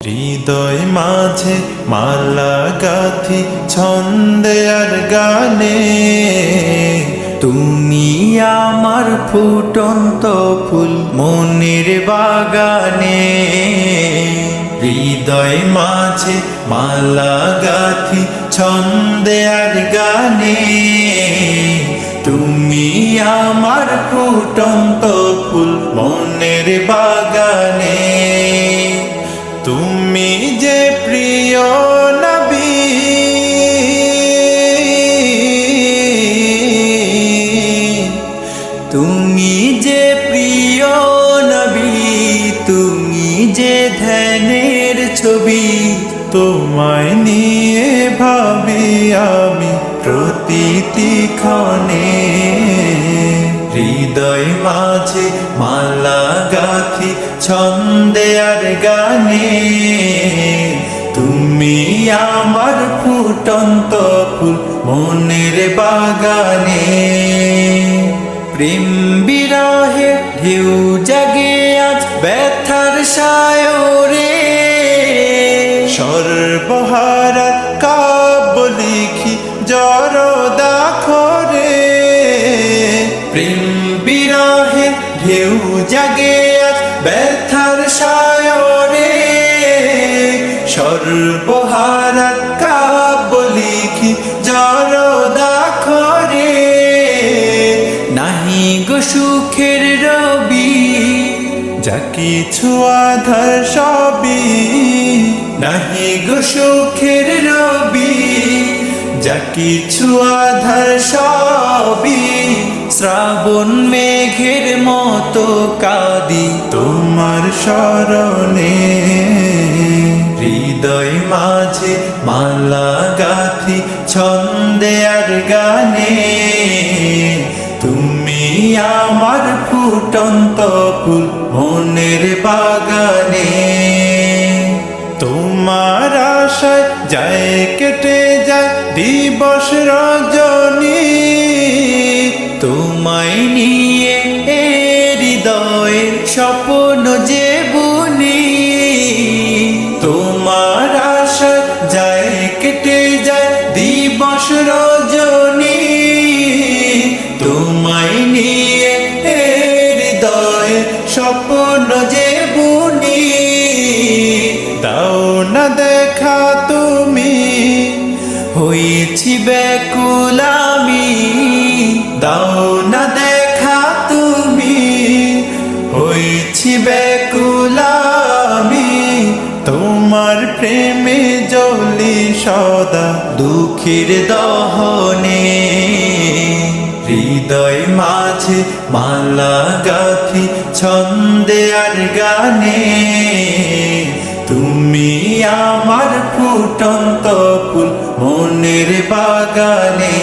হৃদয় মাঝে মালা গাথি ছন্দে আর গানে, তুমি আমার ফুটন্ত ফুল মনের বাগানে। হৃদয় মাঝে মালা গাথি ছন্দে আর গানে, তুমি আমার ফুটন্ত ফুল মনের বাগানে। তুমি যে প্রিয় নবী, তুমি যে প্রিয় নবী, তুমি যে ধ্যানের ছবি, তোমায় নিয়ে ভাবি আমি প্রতিটি ক্ষণে। হৃদয় মাঝে মালা গাথি ছন্দে আর গানে, তুমি আমার ফুটন্ত ফুল মনের বাগানে। প্রেম বিরহে ঢেউ জাগে আজ ব্যথার সায়রে, সর্বহারা কাব্য লিখি জরদা খরে। প্রেম বিরহে ঢেউ জাগে আজ ব্যথার সায়রে, সর্বহারা কাব্য লিখি জরদা খরে। নাহি গো সুখের রবি, যা কিছু আধার সবই, নাহি গো সুখের রবি, যা কিছু আধার সবই। শ্রাবণ মেঘের মতো কাঁদি তোমার স্মরণে। হৃদয় মাঝে মালা গাথি ছন্দে আর গানে, তুমি আমার ফুটন্ত ফুল মনের বাগানে। তোমার আশায় যায় কেটে যায় দিবস রজনী, তোমায় নিয়ে হৃদয়ে স্বপ্ন যে বুনি। তোমার আশায় যায় কেটে যায় দিবস রজনী, তোমায় নিয়ে হৃদয়ে স্বপ্ন যে বুনি। দাও না দেখা তুমি, হয়েছি ব্যাকুল আমি। দাও না দেখা তুমি, হয়েছি ব্যাকুল আমি। তোমার প্রেমে জ্বলি সদা দুঃখের দহনে। হৃদয় মাঝে মালা গাথি ছন্দে আর গানে, তুমি আমার ফুটন্ত ফুল মনের বাগানে।